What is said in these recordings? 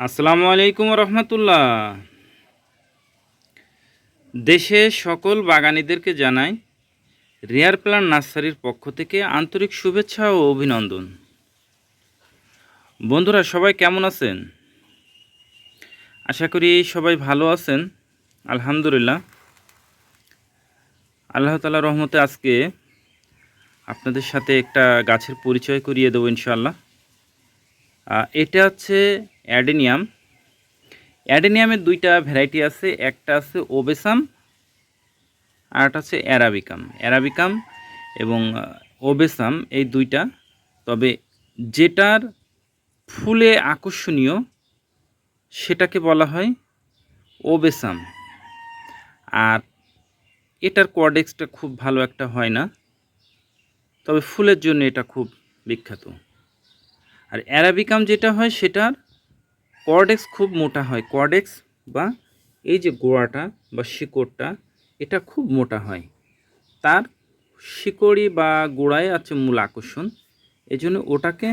আসসালামু আলাইকুম রহমতুল্লাহ। দেশের সকল বাগানীদেরকে জানাই রেয়ার প্ল্যান্ট নার্সারির পক্ষ থেকে আন্তরিক শুভেচ্ছা ও অভিনন্দন। বন্ধুরা, সবাই কেমন আছেন? আশা করি সবাই ভালো আছেন। আলহামদুলিল্লাহ, আল্লাহ তাআলার রহমতে আজকে আপনাদের সাথে একটা গাছের পরিচয় করিয়ে দেবো ইনশাআল্লাহ। এটা হচ্ছে অ্যাডেনিয়াম। অ্যাডেনিয়ামের দুইটা ভ্যারাইটি আছে, একটা আছে ওবেসাম আর একটা হচ্ছে অ্যারাবিকাম এবং ওবেসাম, এই দুইটা। তবে যেটার ফুলে আকর্ষণীয় সেটাকে বলা হয় ওবেসাম। আর এটার কোয়াডেক্সটা খুব ভালো একটা হয় না, তবে ফুলের জন্য এটা খুব বিখ্যাত। আর অ্যারাবিকাম যেটা হয় সেটার কোয়াডেক্স খুব মোটা হয়। কোয়াডেক্স বা এই যে গোড়াটা বা শিকড়টা, এটা খুব মোটা হয়। তার শিকড়ি বা গোড়ায় আছে মূল আকর্ষণ, এজন্য ওটাকে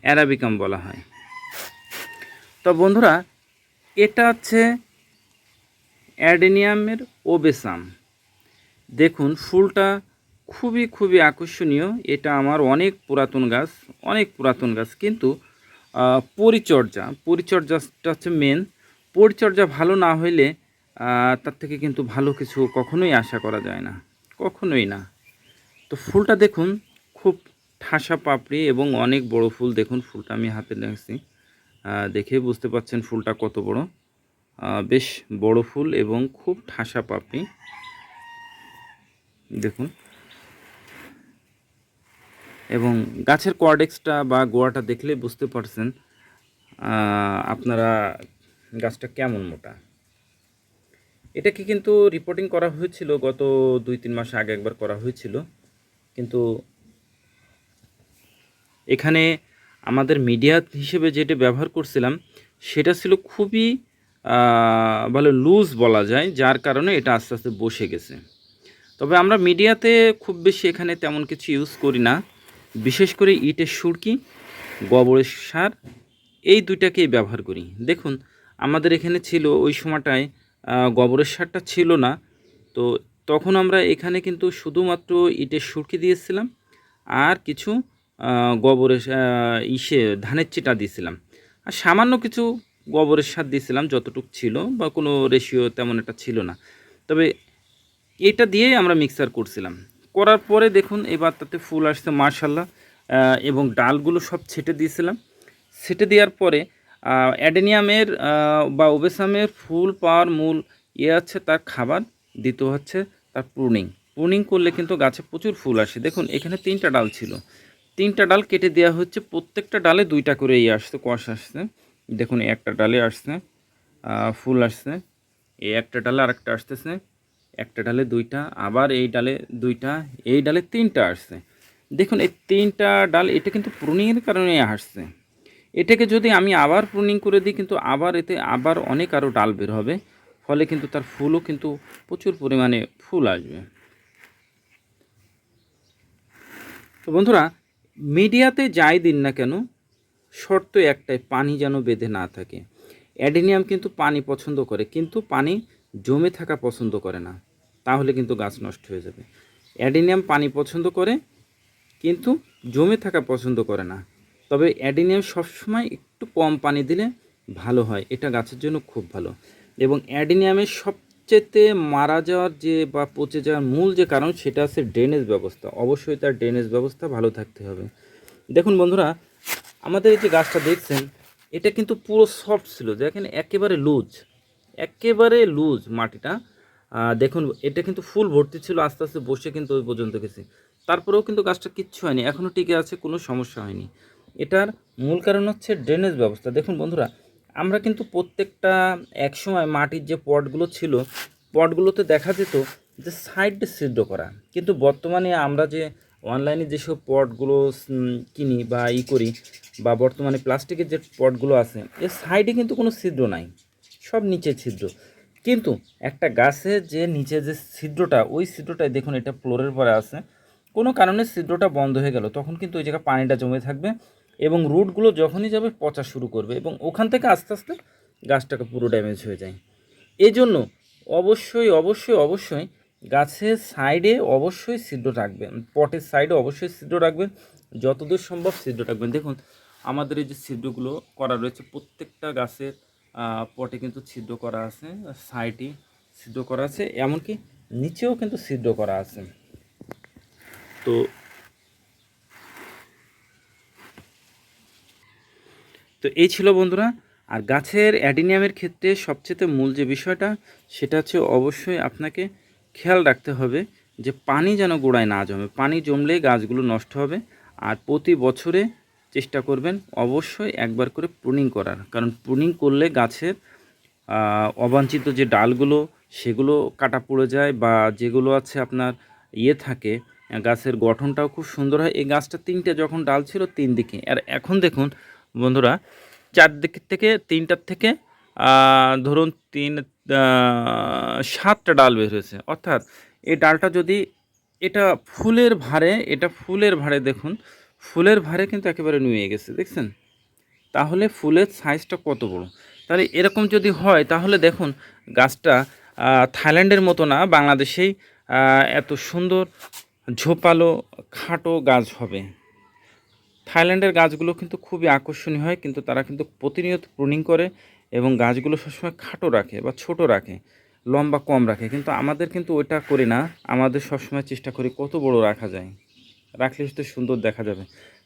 অ্যারাবিকাম বলা হয়। তো বন্ধুরা, এটা হচ্ছে অ্যাডেনিয়ামের ওবেসাম। দেখুন ফুলটা খুবই আকর্ষণীয়। এটা আমার অনেক পুরাতন গাছ, কিন্তু পরিচর্যাটা হচ্ছে মেন। পরিচর্যা ভালো না হইলে তার থেকে কিন্তু ভালো কিছু কখনোই আশা করা যায় না, কখনোই না। তো ফুলটা দেখুন, খুব ঠাসা পাপড়ি এবং অনেক বড় ফুল। দেখুন ফুলটা আমি হাতে দেখছি, দেখে বুঝতে পাচ্ছেন ফুলটা কত বড়। বেশ বড় ফুল এবং খুব ঠাসা পাপড়ি দেখুন। এবং গাছের কোয়াডেক্সটা বা গোড়াটা দেখলে বুঝতে পারছেন আপনারা গাছটা কেমন মোটা। এটাকে কিন্তু রিপোর্টিং করা হয়েছিল গত 2-3 মাস আগে, একবার করা হয়েছিল। কিন্তু এখানে আমাদের মিডিয়া হিসেবে যেটা ব্যবহার করছিলাম সেটা ছিল খুবই ভালো লুজ বলা যায়, যার কারণে এটা আস্তে আস্তে বসে গেছে। তবে আমরা মিডিয়াতে খুব বেশি এখানে তেমন কিছু ইউজ করি না। বিশেষ করে ইটের সুরকি, গোবরের সার, এই দুইটাকেই ব্যবহার করি। দেখুন আমাদের এখানে ছিল ওই সময়টায় গোবরের সারটা ছিল না, তো তখন আমরা এখানে কিন্তু শুধুমাত্র ইটের সুরকি দিয়েছিলাম আর কিছু গোবরের ধানের চিটা দিয়েছিলাম, আর সামান্য কিছু গোবরের সার দিয়েছিলাম যতটুকু ছিল, বা কোনো রেশিও তেমন একটা ছিল না। তবে এটা দিয়েই আমরা মিক্সার করছিলাম। করার পরে দেখুন এবার তাতে ফুল আসছে মাশাল্লাহ, এবং ডালগুলো সব ছেটে দিয়েছিলাম। ছেটে দেওয়ার পরে অ্যাডেনিয়ামের বা ওবেসামের ফুল পাওয়ার মূল আছে তার খাবার, দ্বিতীয় হচ্ছে তার প্রুনিং করলে কিন্তু গাছে প্রচুর ফুল আসে। দেখুন এখানে 3টা ডাল ছিল, 3টা ডাল কেটে দেওয়া হচ্ছে, প্রত্যেকটা ডালে 2টা করে আসছে, কোয়াশ আসছে। দেখুন একটা ডালে আসছে ফুল আসছে, এই একটা ডালে আরেকটা আসতেছে, একটা ডালে 2টা, আবার এই ডালে 2টা, এই ডালে 3টা আসছে। দেখুন এই 3টা ডাল, এটা কিন্তু প্রুনিংয়ের কারণে আসছে। এটাকে যদি আমি আবার প্রুনিং করে দিই, কিন্তু আবার এতে আবার অনেক আরও ডাল বের হবে, ফলে কিন্তু তার ফুলও কিন্তু প্রচুর পরিমাণে ফুল আসবে। তো বন্ধুরা, মিডিয়াতে যাই দিন না কেন, শর্ত একটাই, পানি যেন বেঁধে না থাকে। অ্যাডেনিয়াম কিন্তু পানি পছন্দ করে, কিন্তু পানি জমে থাকা পছন্দ করে না, তাহলে কিন্তু গাছ নষ্ট হয়ে যাবে। অ্যাডেনিয়াম পানি পছন্দ করে কিন্তু জমে থাকা পছন্দ করে না। তবে অ্যাডেনিয়াম সবসময় একটু কম পানি দিলে ভালো হয়, এটা গাছের জন্য খুব ভালো। এবং অ্যাডেনিয়ামের সবচেয়ে মারা যাওয়ার যে বা পচে যাওয়ার মূল যে কারণ, সেটা আছে ড্রেনেজ ব্যবস্থা। অবশ্যই তার ড্রেনেজ ব্যবস্থা ভালো থাকতে হবে। দেখুন বন্ধুরা, আমাদের এই যে গাছটা দেখছেন, এটা কিন্তু পুরো সফট ছিল, দেখেন একেবারে লুজ মাটিটা। দেখুন এটা কিন্তু ফুল ভর্তি ছিল, আস্তে আস্তে বসে কিন্তু ওই পর্যন্ত গেছে, তারপরেও কিন্তু গাছটা কিচ্ছু হয়নি, এখনও টিকে আছে, কোনো সমস্যা হয়নি। এটার মূল কারণ হচ্ছে ড্রেনেজ ব্যবস্থা। দেখুন বন্ধুরা, আমরা কিন্তু প্রত্যেকটা একসময় মাটির যে পটগুলো ছিল, পটগুলোতে দেখা যেত যে সাইডে ছিদ্র করা, কিন্তু বর্তমানে আমরা যে অনলাইনে যেসব পটগুলো কিনি বা করি, বা বর্তমানে প্লাস্টিকের যে পটগুলো আছে, এর সাইডে কিন্তু কোনো ছিদ্র নাই, সব নিচে ছিদ্র। কিন্তু একটা গাছে যে নিচে যে ছিদ্রটা, ওই ছিদ্রটাই দেখুন এটা ফ্লোরের পরে আছে, কোনো কারণে ছিদ্রটা বন্ধ হয়ে গেল, তখন কিন্তু ওই জায়গায় পানিটা জমে থাকবে, এবং রুটগুলো যখনই যাবে পচা শুরু করবে এবং ওখান থেকে আস্তে আস্তে গাছটাকে পুরো ড্যামেজ হয়ে যায়। এই জন্য অবশ্যই অবশ্যই অবশ্যই গাছের সাইডে অবশ্যই ছিদ্র রাখবেন, পটের সাইডে অবশ্যই ছিদ্র রাখবেন, যতদূর সম্ভব ছিদ্র রাখবেন। দেখুন আমাদের এই যে ছিদ্রগুলো করা রয়েছে প্রত্যেকটা গাছের পটে কিন্তু ছিদ্র করা আছে, সাইডে ছিদ্র করা আছে, এমনকি নিচেও কিন্তু ছিদ্র করা আছে। তো তো এই ছিল বন্ধুরা। আর গাছের অ্যাডিনিয়ামের ক্ষেত্রে সবচেয়ে মূল যে বিষয়টা সেটা হচ্ছে অবশ্যই আপনাকে খেয়াল রাখতে হবে যে পানি যেন গোড়ায় না জমে। পানি জমলে গাছগুলো নষ্ট হবে। আর প্রতি বছরে চেষ্টা করবেন অবশ্যই একবার করে প্রুনিং করার, কারণ প্রুনিং করলে গাছের অবাঞ্ছিত যে ডালগুলো সেগুলো কাটা পড়ে যায়, বা যেগুলো আছে আপনার থাকে, গাছের গঠনটাও খুব সুন্দর হয়। এই গাছটা 3টে যখন ডাল ছিল 3 দিকে, আর এখন দেখুন বন্ধুরা 4 দিক থেকে 3টার থেকে ধরুন 7টা ডাল বের হয়েছে। অর্থাৎ এই ডালটা যদি এটা ফুলের ভারে, এটা ফুলের ভারে দেখুন, ফুলের ভারে কিন্তু একেবারে নুয়ে গেছে, দেখছেন? তাহলে ফুলের সাইজটা কত বড়। তাহলে এরকম যদি হয় তাহলে দেখুন গাছটা থাইল্যান্ডের মতো না, বাংলাদেশেই এত সুন্দর ঝোপালো খাটো গাছ হবে। থাইল্যান্ডের গাছগুলো কিন্তু খুবই আকর্ষণীয় হয়, কিন্তু তারা কিন্তু প্রতিনিয়ত প্রুনিং করে এবং গাছগুলো সবসময় খাটো রাখে বা ছোট রাখে, লম্বা কম রাখে। কিন্তু আমাদের কিন্তু ওইটা করি না, আমাদের সবসময় চেষ্টা করি কত বড় রাখা যায়, রাখলে তো সুন্দর দেখা যাবে।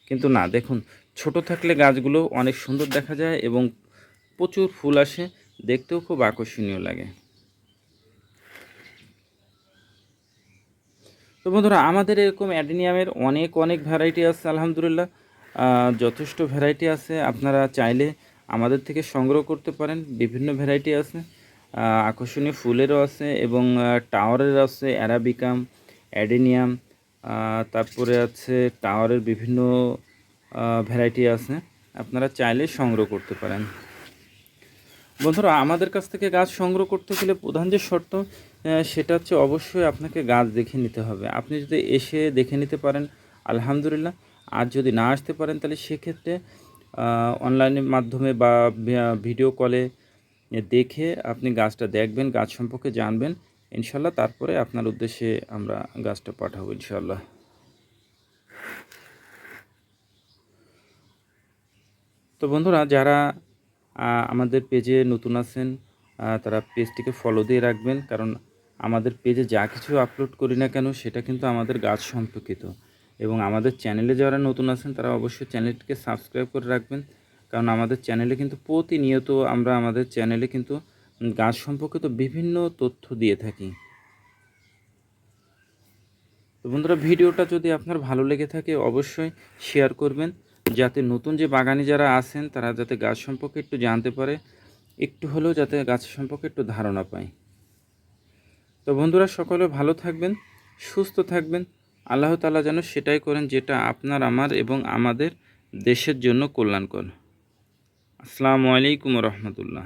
কিন্তু না, দেখুন ছোট থাকলে গাছগুলো অনেক সুন্দর দেখা যায় এবং প্রচুর ফুল আসে, দেখতেও খুব আকর্ষণীয় লাগে। তো বন্ধুরা আমাদের এরকম অ্যাডিনিয়ামের অনেক অনেক ভ্যারাইটি আছে, আলহামদুলিল্লাহ যথেষ্ট ভ্যারাইটি আছে। আপনারা চাইলে আমাদের থেকে সংগ্রহ করতে পারেন, বিভিন্ন ভ্যারাইটি আছে, আকর্ষণীয় ফুলেরও আছে এবং টাওয়ারের আছে, অ্যারাবিকাম, অ্যাডিনিয়াম, তারপরে আছে টাওয়ারের বিভিন্ন ভ্যারাইটি আছে, আপনারা চাইলে সংগ্রহ করতে পারেন। বন্ধুরা আমাদের কাছ থেকে গাছ সংগ্রহ করতে গেলে প্রধান যে শর্ত সেটা হচ্ছে অবশ্যই আপনাকে গাছ দেখে নিতে হবে। আপনি যদি এসে দেখে নিতে পারেন আলহামদুলিল্লাহ, আর যদি না আসতে পারেন তাহলে সেক্ষেত্রে অনলাইনের মাধ্যমে বা ভিডিও কলে দেখে আপনি গাছটা দেখবেন, গাছ সম্পর্কে জানবেন ইনশাল্লাহ, তারপরে আপনার উদ্দেশ্যে আমরা গাছটা পাঠাবো ইনশাল্লাহ। তো বন্ধুরা যারা আমাদের পেজে নতুন আছেন তারা পেজটিকে ফলো দিয়ে রাখবেন, কারণ আমাদের পেজে যা কিছু আপলোড করি না কেন সেটা কিন্তু আমাদের গাছ সম্পর্কিত। এবং আমাদের চ্যানেলে যারা নতুন আছেন তারা অবশ্যই চ্যানেলটিকে সাবস্ক্রাইব করে রাখবেন, কারণ আমাদের চ্যানেলে কিন্তু প্রতিনিয়ত আমরা আমাদের চ্যানেলে কিন্তু গাছ সম্পর্কিত বিভিন্ন তথ্য দিয়ে থাকি। তো বন্ধুরা ভিডিওটা যদি আপনার ভালো লেগে থাকে অবশ্যই শেয়ার করবেন, যাতে নতুন যে বাগানি যারা আছেন তারা যাতে গাছ সম্পর্কে একটু জানতে পারে, একটু হলেও যাতে গাছ সম্পর্কে একটু ধারণা পায়। তো বন্ধুরা সকলে ভালো থাকবেন, সুস্থ থাকবেন, আল্লাহ তাআলা যেন সেটাই করেন যেটা আপনার আমার এবং আমাদের দেশের জন্য কল্যাণকর। আসসালামু আলাইকুম রহমতুল্লাহ।